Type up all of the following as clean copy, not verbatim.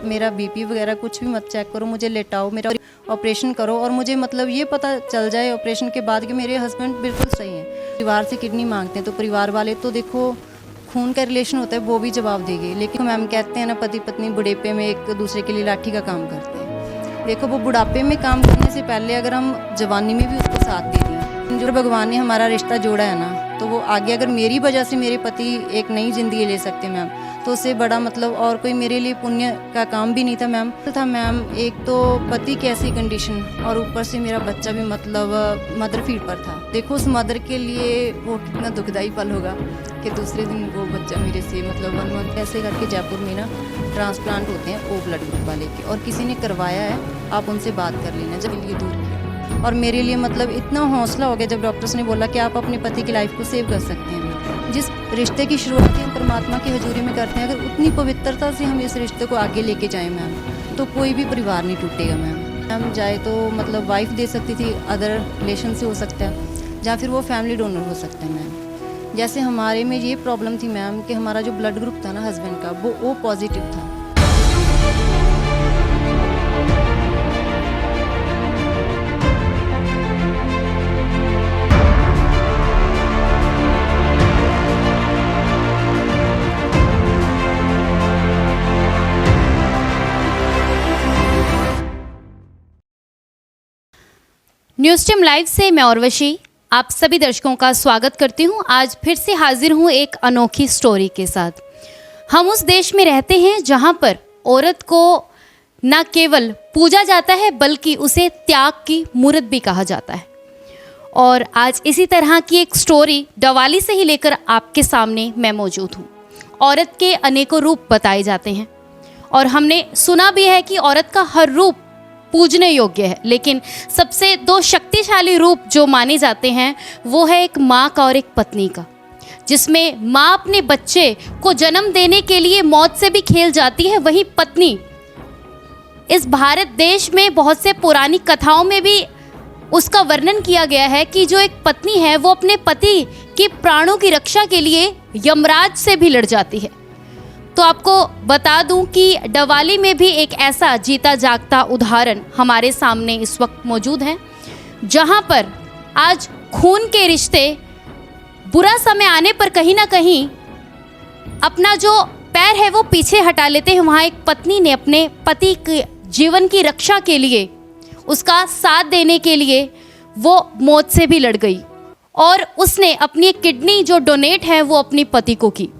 मेरा बीपी वगैरह कुछ भी मत चेक करो, मुझे लेटाओ, मेरा ऑपरेशन करो और मुझे मतलब ये पता चल जाए ऑपरेशन के बाद कि मेरे हस्बैंड बिल्कुल सही हैं। परिवार से किडनी मांगते हैं तो परिवार वाले तो देखो खून का रिलेशन होता है वो भी जवाब देंगे, लेकिन मैम कहते हैं ना पति पत्नी बुढ़ापे में एक दूसरे के लिए लाठी का काम करते हैं। देखो वो बुढ़ापे में काम करने से पहले अगर हम जवानी में भी उसको साथ दे दें, जो भगवान ने हमारा रिश्ता जोड़ा है ना, तो वो आगे अगर मेरी वजह से मेरे पति एक नई ज़िंदगी ले सकते मैम, तो उससे बड़ा मतलब और कोई मेरे लिए पुण्य का काम भी नहीं था मैम। तो था मैम एक तो पति की ऐसी कंडीशन और ऊपर से मेरा बच्चा भी मतलब मदर फीड पर था। देखो उस मदर के लिए वो कितना दुखदाई पल होगा कि दूसरे दिन वो बच्चा मेरे से मतलब 1 मंथ ऐसे करके जयपुर में ना ट्रांसप्लांट होते हैं ओ ब्लड ग्रुप वाले के, और किसी ने करवाया है, आप उनसे बात कर लेना जब लिए दूर किया। और मेरे लिए मतलब इतना हौसला हो गया जब डॉक्टर्स ने बोला कि आप अपने पति की लाइफ को सेव कर सकते हैं। जिस रिश्ते की शुरुआत हम परमात्मा की हजूरी में करते हैं, अगर उतनी पवित्रता से हम इस रिश्ते को आगे लेके जाएं मैम, तो कोई भी परिवार नहीं टूटेगा मैम। हम जाए तो मतलब वाइफ दे सकती थी, अदर रिलेशन से हो सकता है, या फिर वो फैमिली डोनर हो सकता है मैम। जैसे हमारे में ये प्रॉब्लम थी मैम कि हमारा जो ब्लड ग्रुप था ना हस्बैंड का, वो ओ पॉजिटिव था। न्यूज़ टीम लाइव से मैं उर्वशी आप सभी दर्शकों का स्वागत करती हूं। आज फिर से हाजिर हूं एक अनोखी स्टोरी के साथ। हम उस देश में रहते हैं जहां पर औरत को न केवल पूजा जाता है बल्कि उसे त्याग की मूर्त भी कहा जाता है। और आज इसी तरह की एक स्टोरी डवाली से ही लेकर आपके सामने मैं मौजूद हूँ। औरत के अनेकों रूप बताए जाते हैं और हमने सुना भी है कि औरत का हर रूप पूजने योग्य है, लेकिन सबसे 2 शक्तिशाली रूप जो माने जाते हैं वो है एक माँ का और एक पत्नी का, जिसमें माँ अपने बच्चे को जन्म देने के लिए मौत से भी खेल जाती है। वहीं पत्नी, इस भारत देश में बहुत से पुरानी कथाओं में भी उसका वर्णन किया गया है कि जो एक पत्नी है वो अपने पति की प्राणों की रक्षा के लिए यमराज से भी लड़ जाती है। तो आपको बता दूं कि डवाली में भी एक ऐसा जीता जागता उदाहरण हमारे सामने इस वक्त मौजूद है, जहां पर आज खून के रिश्ते बुरा समय आने पर कहीं ना कहीं अपना जो पैर है वो पीछे हटा लेते हैं। वहां एक पत्नी ने अपने पति के जीवन की रक्षा के लिए, उसका साथ देने के लिए वो मौत से भी लड़ गई और उसने अपनी किडनी जो डोनेट है वो अपनी पति को की।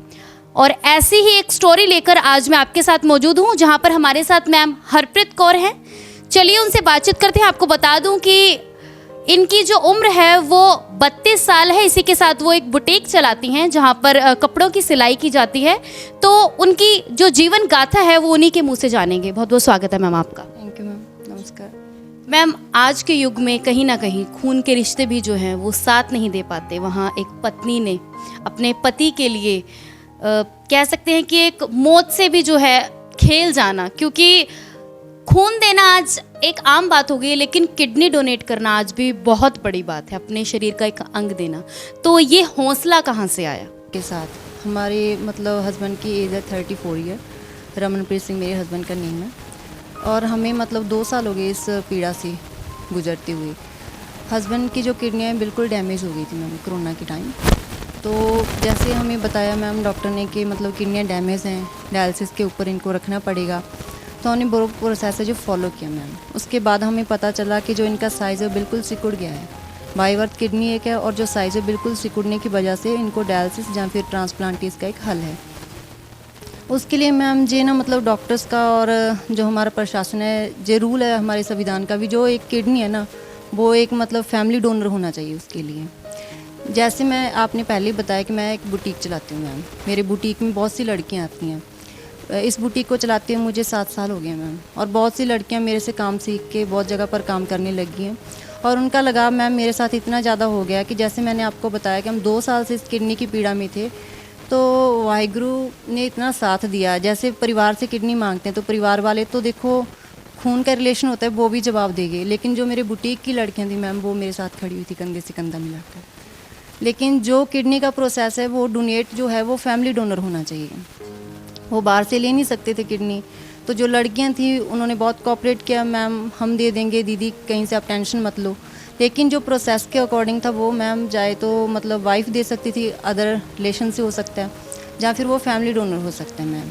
और ऐसी ही एक स्टोरी लेकर आज मैं आपके साथ मौजूद हूँ, जहाँ पर हमारे साथ मैम हरप्रीत कौर हैं। चलिए उनसे बातचीत करते हैं। आपको बता दूँ कि इनकी जो उम्र है वो 32 साल है। इसी के साथ वो एक बुटीक चलाती हैं जहाँ पर कपड़ों की सिलाई की जाती है। तो उनकी जो जीवन गाथा है वो उन्हीं के मुँह से जानेंगे। बहुत बहुत स्वागत है मैम आपका। थैंक यू मैम, नमस्कार मैम। आज के युग में कहीं ना कहीं खून के रिश्ते भी जो हैं वो साथ नहीं दे पाते। वहाँ एक पत्नी ने अपने पति के लिए कह सकते हैं कि एक मौत से भी जो है खेल जाना, क्योंकि खून देना आज एक आम बात हो गई है, लेकिन किडनी डोनेट करना आज भी बहुत बड़ी बात है, अपने शरीर का एक अंग देना। तो ये हौसला कहाँ से आया? के साथ हमारे मतलब हस्बैंड की एज है 34 ईयर, रमनप्रीत सिंह मेरे हस्बैंड का नेम है, और हमें मतलब 2 साल हो गए इस पीड़ा से गुजरते हुए। हस्बैंड की जो किडनियाँ बिल्कुल डैमेज हो गई थी मैम कोरोना के टाइम। तो जैसे हमें बताया मैम डॉक्टर ने कि मतलब किडनियाँ डैमेज हैं, डायलिसिस के ऊपर इनको रखना पड़ेगा, तो हमने वो प्रोसेस है जो फॉलो किया मैम। उसके बाद हमें पता चला कि जो इनका साइज़ है बिल्कुल सिकुड़ गया है। बाई बर्थ किडनी एक है और जो साइज़ है बिल्कुल सिकुड़ने की वजह से इनको डायलिसिस या फिर ट्रांसप्लांट का एक हल है। उसके लिए मैम जे ना मतलब डॉक्टर्स का और जो हमारा प्रशासन है, जो रूल है हमारे संविधान का भी, जो एक किडनी है ना वो एक मतलब फैमिली डोनर होना चाहिए उसके लिए। जैसे मैं आपने पहले बताया कि मैं एक बुटीक चलाती हूँ मैम। मेरे बुटीक में बहुत सी लड़कियाँ आती हैं। इस बुटीक को चलाते हुए मुझे 7 साल हो गए मैम, और बहुत सी लड़कियाँ मेरे से काम सीख के बहुत जगह पर काम करने लगी हैं, और उनका लगाव मैम मेरे साथ इतना ज़्यादा हो गया कि जैसे मैंने आपको बताया कि हम 2 साल से इस किडनी की पीड़ा में थे, तो वाहिगुरु ने इतना साथ दिया। जैसे परिवार से किडनी मांगते हैं तो परिवार वाले तो देखो खून का रिलेशन होता है वो भी जवाब देंगे, लेकिन जो मेरे बुटीक की लड़कियाँ थी मैम वो मेरे साथ खड़ी हुई थी कंधे से कंधा मिलाकर। लेकिन जो किडनी का प्रोसेस है वो डोनेट जो है वो फैमिली डोनर होना चाहिए, वो बाहर से ले नहीं सकते थे किडनी। तो जो लड़कियां थी उन्होंने बहुत कोऑपरेट किया, मैम हम दे देंगे दीदी, कहीं से आप टेंशन मत लो। लेकिन जो प्रोसेस के अकॉर्डिंग था वो मैम चाहे तो मतलब वाइफ दे सकती थी, अदर रिलेशन से हो सकता है, या फिर वो फैमिली डोनर हो सकता है मैम।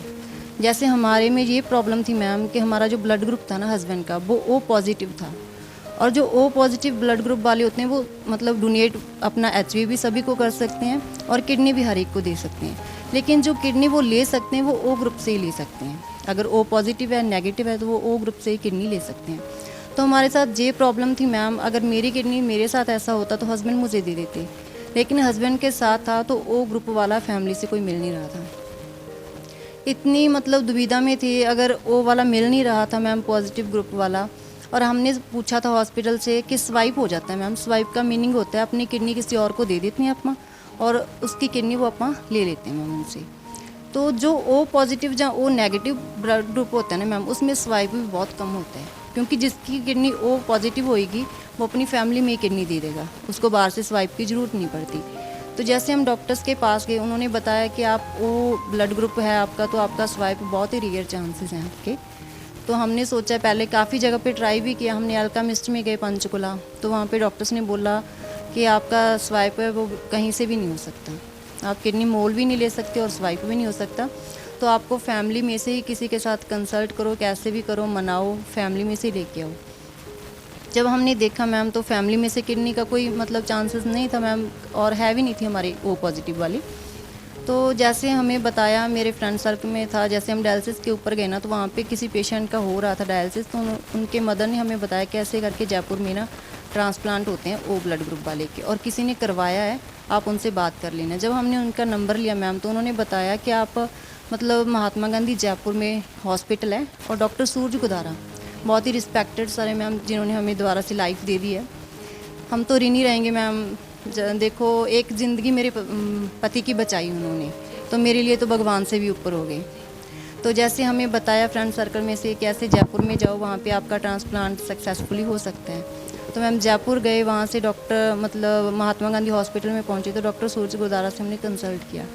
जैसे हमारे में ये प्रॉब्लम थी मैम कि हमारा जो ब्लड ग्रुप था ना हस्बैंड का, वो ओ पॉजिटिव था। और जो ओ पॉजिटिव ब्लड ग्रुप वाले होते हैं वो मतलब डोनेट अपना एचबी भी सभी को कर सकते हैं और किडनी भी हर एक को दे सकते हैं। लेकिन जो किडनी वो ले सकते हैं वो ओ ग्रुप से ही ले सकते हैं। अगर ओ पॉजिटिव है, नेगेटिव है, तो वो ओ ग्रुप से ही किडनी ले सकते हैं। तो हमारे साथ ये प्रॉब्लम थी मैम, अगर मेरी किडनी मेरे साथ ऐसा होता तो हस्बैंड मुझे दे देते, लेकिन हस्बैंड के साथ था तो ओ ग्रुप वाला फैमिली से कोई मिल नहीं रहा था। इतनी मतलब दुविधा में थी, अगर ओ वाला मिल नहीं रहा था मैम, पॉजिटिव ग्रुप वाला, और हमने पूछा था हॉस्पिटल से कि स्वाइप हो जाता है मैम। स्वाइप का मीनिंग होता है अपनी किडनी किसी और को दे देते हैं अपना, और उसकी किडनी वो अपना ले लेते हैं मैम उनसे। तो जो ओ पॉजिटिव या ओ नेगेटिव ब्लड ग्रुप होता है ना मैम, उसमें स्वाइप भी बहुत कम होता है, क्योंकि जिसकी किडनी ओ पॉजिटिव होएगी वो अपनी फैमिली में ही किडनी दे देगा, उसको बाहर से स्वाइप की ज़रूरत नहीं पड़ती। तो जैसे हम डॉक्टर्स के पास गए, उन्होंने बताया कि आप ओ ब्लड ग्रुप है आपका, तो आपका स्वाइप बहुत ही रेयर चांसेस हैं आपके। तो हमने सोचा, पहले काफ़ी जगह पे ट्राई भी किया, हमने अल्केमिस्ट में गए पंचकुला, तो वहाँ पे डॉक्टर्स ने बोला कि आपका स्वाइप है वो कहीं से भी नहीं हो सकता, आप किडनी मोल भी नहीं ले सकते और स्वाइप भी नहीं हो सकता, तो आपको फैमिली में से ही किसी के साथ कंसल्ट करो, कैसे भी करो, मनाओ, फैमिली में से ही लेके आओ। जब हमने देखा मैम तो फैमिली में से किडनी का कोई मतलब चांसेस नहीं था मैम, और है भी नहीं थी हमारी ओ पॉजिटिव वाली। तो जैसे हमें बताया, मेरे फ्रेंड सर्कल में था, जैसे हम डायलिसिस के ऊपर गए ना, तो वहाँ पे किसी पेशेंट का हो रहा था डायलिसिस, तो उनके मदर ने हमें बताया कि ऐसे करके जयपुर में ना ट्रांसप्लांट होते हैं ओ ब्लड ग्रुप वाले के, और किसी ने करवाया है, आप उनसे बात कर लेना। जब हमने उनका नंबर लिया मैम, तो उन्होंने बताया कि आप मतलब महात्मा गांधी जयपुर में हॉस्पिटल है, और डॉक्टर सूरज गुदारा बहुत ही रिस्पेक्टेड सर है मैम, जिन्होंने हमें दोबारा से लाइफ दे दी है। हम तो ऋणी रहेंगे मैम। देखो, एक ज़िंदगी मेरे पति की बचाई उन्होंने, तो मेरे लिए तो भगवान से भी ऊपर हो गए। तो जैसे हमें बताया फ्रेंड सर्कल में से कि ऐसे जयपुर में जाओ, वहाँ पे आपका ट्रांसप्लांट सक्सेसफुली हो सकता है। तो मैम जयपुर गए, वहाँ से डॉक्टर मतलब महात्मा गांधी हॉस्पिटल में पहुँचे, तो डॉक्टर सूरज गुदारा से हमने कंसल्ट किया।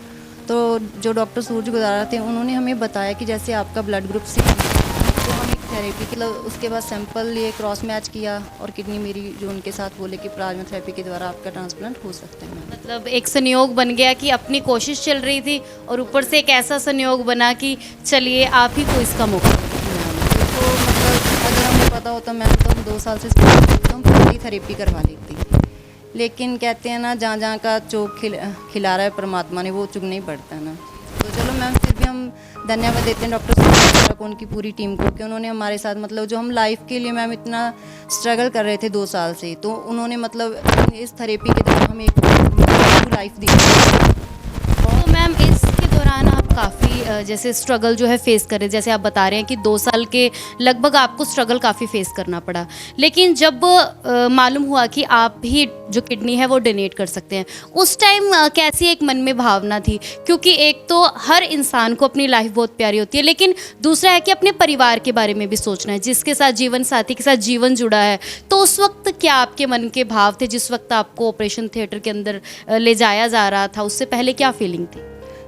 तो जो डॉक्टर सूरज गुदारा थे, उन्होंने हमें बताया कि जैसे आपका ब्लड ग्रुप सी, तो हम एक थेरेपी मतलब उसके बाद सैंपल लिए, क्रॉस मैच किया, और किडनी मेरी जो उनके साथ बोले कि प्लाज्मा थेरेपी के द्वारा आपका ट्रांसप्लांट हो सकता है। मतलब एक संयोग बन गया कि अपनी कोशिश चल रही थी और ऊपर से एक ऐसा संयोग बना कि चलिए आप ही को इसका मौका तो मतलब अगर हमें पता होता मैम, तो हम 2 साल से तो हम पूरी थेरेपी करवा लेती। लेकिन कहते हैं ना, जहाँ जहाँ का चौक खिला रहा है परमात्मा ने, वो चुगना ही पड़ता है ना। तो चलो मैम, फिर भी हम धन्यवाद देते हैं डॉक्टर सुरेश को, उनकी पूरी टीम को, कि उन्होंने हमारे साथ मतलब जो हम लाइफ के लिए मैम इतना स्ट्रगल कर रहे थे 2 साल से, तो उन्होंने मतलब इस थेरेपी के दौरान हमें एक लाइफ दी। तो मैम इसके दौरान आप काफ़ी जैसे स्ट्रगल जो है फेस कर रहे, जैसे आप बता रहे हैं कि 2 साल के लगभग आपको स्ट्रगल काफ़ी फेस करना पड़ा, लेकिन जब मालूम हुआ कि आप ही जो किडनी है वो डोनेट कर सकते हैं, उस टाइम कैसी एक मन में भावना थी? क्योंकि एक तो हर इंसान को अपनी लाइफ बहुत प्यारी होती है, लेकिन दूसरा है कि अपने परिवार के बारे में भी सोचना है, जिसके साथ जीवन साथी के साथ जीवन जुड़ा है। तो उस वक्त क्या आपके मन के भाव थे जिस वक्त आपको ऑपरेशन थिएटर के अंदर ले जाया जा रहा था? उससे पहले क्या फीलिंग थी?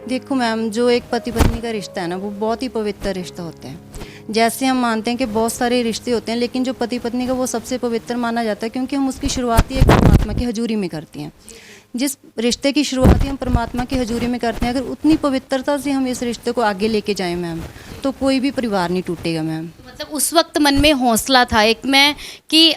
देखो मैम, जो एक पति पत्नी का रिश्ता है ना, वो बहुत ही पवित्र रिश्ता होता है। जैसे हम मानते हैं कि बहुत सारे रिश्ते होते हैं, लेकिन जो पति पत्नी का वो सबसे पवित्र माना जाता है, क्योंकि हम उसकी शुरुआत ही एक परमात्मा की हजूरी में करते हैं। जिस रिश्ते की शुरुआत ही हम परमात्मा की हजूरी में करते हैं, अगर उतनी पवित्रता से हम इस रिश्ते को आगे लेके जाएं मैम, तो कोई भी परिवार नहीं टूटेगा मैम। मतलब उस वक्त मन में हौसला था एक मैं कि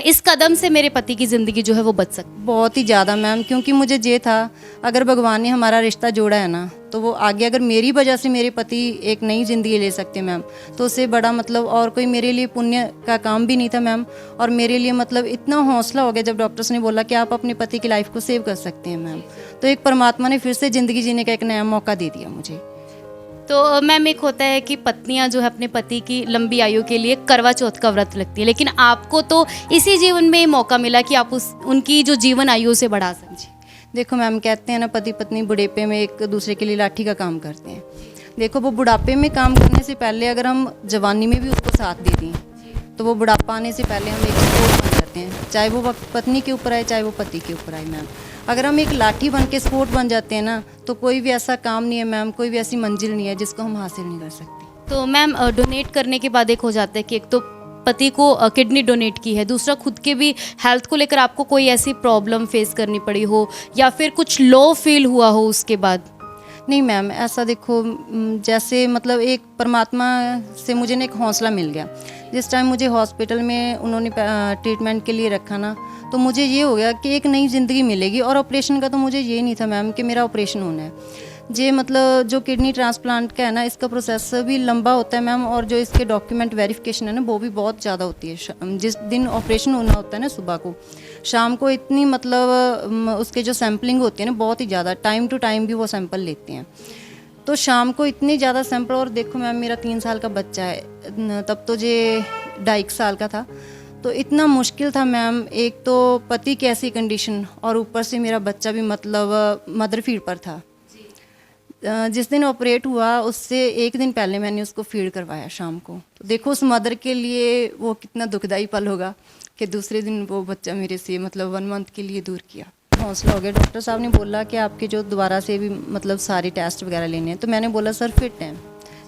इस कदम से मेरे पति की ज़िंदगी जो है वो बच सकती। बहुत ही ज़्यादा मैम, क्योंकि मुझे ये था, अगर भगवान ने हमारा रिश्ता जोड़ा है ना, तो वो आगे अगर मेरी वजह से मेरे पति एक नई ज़िंदगी ले सकते मैम, तो उससे बड़ा मतलब और कोई मेरे लिए पुण्य का काम भी नहीं था मैम। और मेरे लिए मतलब इतना हौसला हो गया जब डॉक्टर्स ने बोला कि आप अपने पति की लाइफ को सेव कर सकते हैं मैम, तो एक परमात्मा ने फिर से ज़िंदगी जीने का एक नया मौका दे दिया मुझे। तो मैम एक होता है कि पत्नियां जो है अपने पति की लंबी आयु के लिए करवा चौथ का व्रत रखती है, लेकिन आपको तो इसी जीवन में मौका मिला कि आप उनकी जो जीवन आयु से बढ़ा सकें। देखो मैम, कहते हैं ना, पति पत्नी बुढ़ापे में एक दूसरे के लिए लाठी का काम करते हैं। देखो, वो बुढ़ापे में काम करने से पहले अगर हम जवानी में भी उसको साथ दे दें, तो वो बुढ़ापा आने से पहले हम एक सपोर्ट बन जाते हैं, चाहे वो वक्त पत्नी के ऊपर आए, चाहे वो पति के ऊपर आए मैम। अगर हम एक लाठी बन के सपोर्ट बन जाते हैं ना, तो कोई भी ऐसा काम नहीं है मैम, कोई भी ऐसी मंजिल नहीं है जिसको हम हासिल नहीं कर सकते। तो मैम डोनेट करने के बाद एक हो जाता है कि एक तो पति को किडनी डोनेट की है, दूसरा खुद के भी हेल्थ को लेकर आपको कोई ऐसी प्रॉब्लम फेस करनी पड़ी हो या फिर कुछ लो फील हुआ हो उसके बाद? नहीं मैम, ऐसा देखो जैसे मतलब एक परमात्मा से मुझे ना एक हौसला मिल गया। जिस टाइम मुझे हॉस्पिटल में उन्होंने ट्रीटमेंट के लिए रखा ना, तो मुझे ये हो गया कि एक नई ज़िंदगी मिलेगी। और ऑपरेशन का तो मुझे ये नहीं था मैम कि मेरा ऑपरेशन होना है। ये मतलब जो किडनी ट्रांसप्लांट का है ना, इसका प्रोसेस भी लंबा होता है मैम, और जो इसके डॉक्यूमेंट वेरिफिकेशन है ना, वो भी बहुत ज़्यादा होती है। जिस दिन ऑपरेशन होना होता है ना, सुबह को, शाम को इतनी मतलब उसके जो सैम्पलिंग होती है ना, बहुत ही ज़्यादा टाइम टू टाइम भी वो सैंपल लेते हैं। तो शाम को इतनी ज़्यादा सैंपल, और देखो मैम मेरा 3 साल का बच्चा है, तब तो ये 2.5 साल का था। तो इतना मुश्किल था मैम, एक तो पति की ऐसी कंडीशन, और ऊपर से मेरा बच्चा भी मतलब मदर फीड पर था। जिस दिन ऑपरेट हुआ उससे एक दिन पहले मैंने उसको फीड करवाया शाम को। तो देखो उस मदर के लिए वो कितना दुखदाई पल होगा कि दूसरे दिन वो बच्चा मेरे से मतलब 1 मंथ के लिए दूर किया। हौसला हो गया। डॉक्टर साहब ने बोला कि आपके जो दोबारा से भी मतलब सारे टेस्ट वगैरह लेने हैं। तो मैंने बोला सर फिट हैं,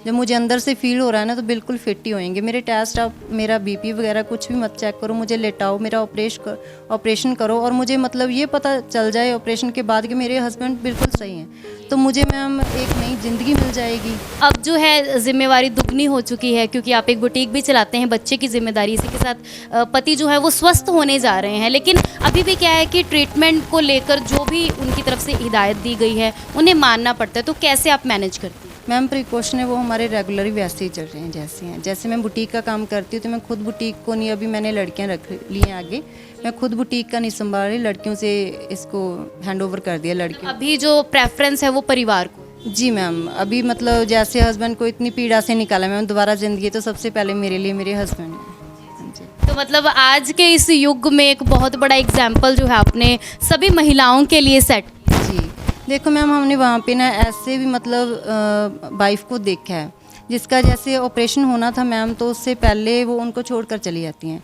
जब मुझे अंदर से फील हो रहा है ना तो बिल्कुल फिट ही होएंगे मेरे टेस्ट। आप मेरा बीपी वगैरह कुछ भी मत चेक करो, मुझे लेटाओ, मेरा ऑपरेशन करो, और मुझे मतलब ये पता चल जाए ऑपरेशन के बाद कि मेरे हस्बैंड बिल्कुल सही हैं, तो मुझे मैम एक नई ज़िंदगी मिल जाएगी। अब जो है जिम्मेवारी दुगनी हो चुकी है, क्योंकि आप एक बुटीक भी चलाते हैं, बच्चे की जिम्मेदारी, इसी के साथ पति जो है वो स्वस्थ होने जा रहे हैं। लेकिन अभी भी क्या है कि ट्रीटमेंट को लेकर जो भी उनकी तरफ से हिदायत दी गई है उन्हें मानना पड़ता है। तो कैसे आप मैनेज करती हैं? मैम प्रिकॉशन है वो हमारे रेगुलर ही वैसे ही चल रहे हैं जैसे हैं। जैसे मैं बुटीक का काम करती हूँ तो मैं खुद बुटीक को नहीं, अभी मैंने लड़कियाँ रख ली हैं आगे, मैं खुद बुटीक का नहीं संभाल रही, लड़कियों से इसको हैंड ओवर कर दिया लड़कियों। अभी जो प्रेफरेंस है वो परिवार को? जी मैम, अभी मतलब जैसे हस्बैंड को इतनी पीड़ा से निकाला मैम दोबारा ज़िंदगी, तो सबसे पहले मेरे लिए मेरे हस्बैंड हैं जी। तो मतलब आज के इस युग में एक बहुत बड़ा एग्जाम्पल जो है आपने सभी महिलाओं के लिए सेट। जी देखो मैम, हमने वहाँ पे ना ऐसे भी मतलब वाइफ को देखा है जिसका जैसे ऑपरेशन होना था मैम, तो उससे पहले वो उनको छोड़कर चली जाती हैं।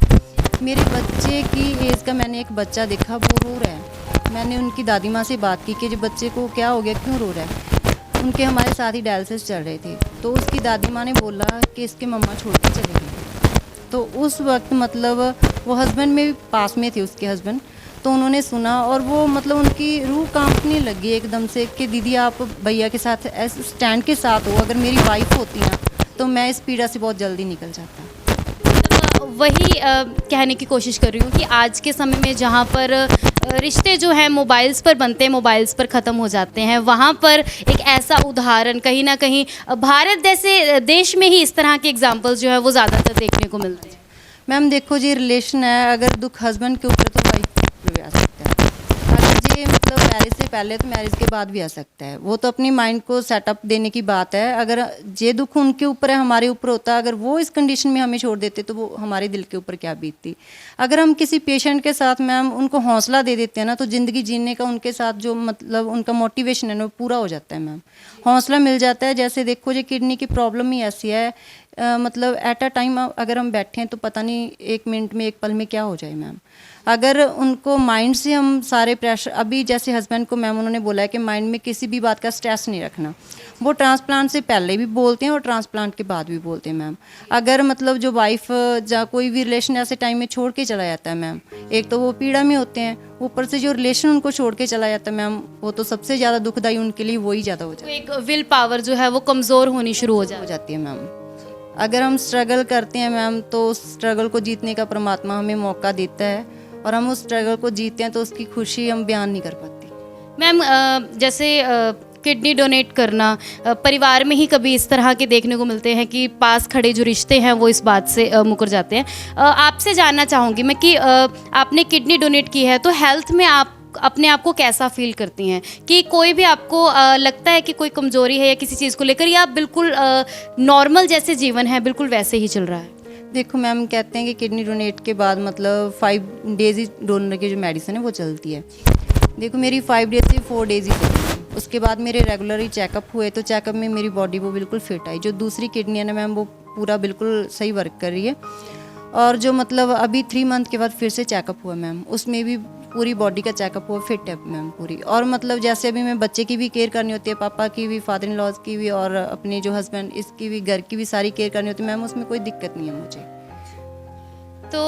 मेरे बच्चे की एज का मैंने एक बच्चा देखा, वो रो रहा है। मैंने उनकी दादी माँ से बात की कि जो बच्चे को क्या हो गया, क्यों रो रहा है। उनके हमारे साथ ही डायलिसिस चल रहे थे, तो उसकी दादी माँ ने बोला कि इसके मम्मा छोड़ के चले गए। तो उस वक्त मतलब वो हस्बैंड में पास में थे उसके हस्बैंड, तो उन्होंने सुना और वो मतलब उनकी रूह कांपने लगी एकदम से कि दीदी आप भैया के साथ ऐसे स्टैंड के साथ हो, अगर मेरी वाइफ होती ना तो मैं इस पीड़ा से बहुत जल्दी निकल जाता। वही कहने की कोशिश कर रही हूँ कि आज के समय में जहाँ पर रिश्ते जो हैं मोबाइल्स पर बनते हैं, मोबाइल्स पर ख़त्म हो जाते हैं, वहाँ पर एक ऐसा उदाहरण कहीं ना कहीं भारत जैसे देश में ही इस तरह के एग्जाम्पल्स जो है वो ज़्यादातर देखने को मिलते हैं। मैम देखो जी, रिलेशन है, अगर दुख हस्बैंड के ऊपर तो वाइफ के ऊपर भी आ सकता है। अगर जी मतलब मैरिज से पहले तो मैरिज के बाद भी आ सकता है, वो तो अपनी माइंड को सेटअप देने की बात है। अगर ये दुख उनके ऊपर है, हमारे ऊपर होता, अगर वो इस कंडीशन में हमें छोड़ देते तो वो हमारे दिल के ऊपर क्या बीतती। अगर हम किसी पेशेंट के साथ मैम उनको हौसला दे देते हैं ना, तो ज़िंदगी जीने का उनके साथ जो मतलब उनका मोटिवेशन है ना वो पूरा हो जाता है मैम, हौसला मिल जाता है। जैसे देखो जी, किडनी की प्रॉब्लम ही ऐसी है, मतलब एट अ टाइम अगर हम बैठे हैं तो पता नहीं 1 मिनट में 1 पल में क्या हो जाए मैम। अगर उनको माइंड से हम सारे प्रेशर, अभी जैसे हस्बैंड को मैम उन्होंने बोला है कि माइंड में किसी भी बात का स्ट्रेस नहीं रखना, वो ट्रांसप्लांट से पहले भी बोलते हैं और ट्रांसप्लांट के बाद भी बोलते हैं मैम। अगर मतलब जो वाइफ या कोई भी रिलेशन ऐसे टाइम में छोड़ के चला जाता है मैम, एक तो वो पीड़ा में होते हैं, ऊपर से जो रिलेशन उनको छोड़ के चला जाता है मैम, वो तो सबसे ज़्यादा दुखदाई उनके लिए वही ज़्यादा हो जाता है। एक विल पावर जो है वो कमज़ोर होनी शुरू हो जाती है मैम। अगर हम स्ट्रगल करते हैं मैम, तो उस स्ट्रगल को जीतने का परमात्मा हमें मौका देता है, और हम उस स्ट्रगल को जीतते हैं तो उसकी खुशी हम बयान नहीं कर पाते। मैम जैसे किडनी डोनेट करना परिवार में ही कभी इस तरह के देखने को मिलते हैं कि पास खड़े जो रिश्ते हैं वो इस बात से मुकर जाते हैं। आपसे जानना चाहूँगी मैं कि आपने किडनी डोनेट की है तो हेल्थ में आप अपने आप को कैसा फील करती हैं, कि कोई भी आपको लगता है कि कोई कमज़ोरी है या किसी चीज़ को लेकर, या बिल्कुल नॉर्मल जैसे जीवन है बिल्कुल वैसे ही चल रहा है? देखो मैम, कहते हैं कि किडनी डोनेट के बाद मतलब 5 डेज़ ही डोनर की जो मेडिसिन है वो चलती है। देखो मेरी 5 डेज़ से 4 डेज़ ही चली, उसके बाद मेरे रेगुलर ही चेकअप हुए, तो चेकअप में मेरी बॉडी वो बिल्कुल फिट आई। जो दूसरी किडनी है ना मैम, वो पूरा बिल्कुल सही वर्क कर रही है। और जो मतलब अभी 3 मंथ के बाद फिर से चेकअप हुआ मैम, उसमें भी पूरी बॉडी का चेकअप हुआ, फिट है मैम पूरी। और मतलब जैसे अभी मैं बच्चे की भी केयर करनी होती है, पापा की भी, फादर इन लॉज की भी, और अपने जो हस्बैंड इसकी भी, घर की भी सारी केयर करनी होती है मैम, उसमें कोई दिक्कत नहीं है मुझे। तो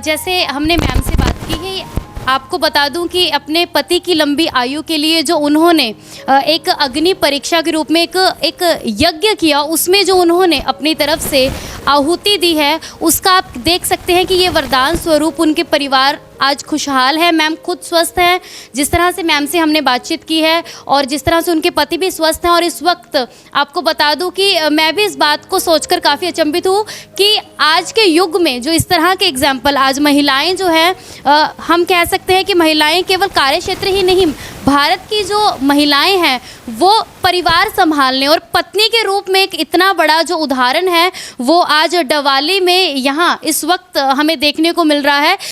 जैसे हमने मैम से बात की है, आपको बता दूं कि अपने पति की लंबी आयु के लिए जो उन्होंने एक अग्नि परीक्षा के रूप में एक यज्ञ किया, उसमें जो उन्होंने अपनी तरफ से आहुति दी है, उसका आप देख सकते हैं कि ये वरदान स्वरूप उनके परिवार आज खुशहाल है। मैम खुद स्वस्थ हैं, जिस तरह से मैम से हमने बातचीत की है और जिस तरह से उनके पति भी स्वस्थ हैं। और इस वक्त आपको बता दूं कि मैं भी इस बात को सोचकर काफ़ी अचंभित हूँ कि आज के युग में जो इस तरह के एग्जाम्पल, आज महिलाएं जो हैं, हम कह सकते हैं कि महिलाएं केवल कार्य क्षेत्र ही नहीं, भारत की जो महिलाएं हैं वो परिवार संभालने और पत्नी के रूप में एक इतना बड़ा जो उदाहरण है वो आज डवाली में यहाँ इस वक्त हमें देखने को मिल रहा है।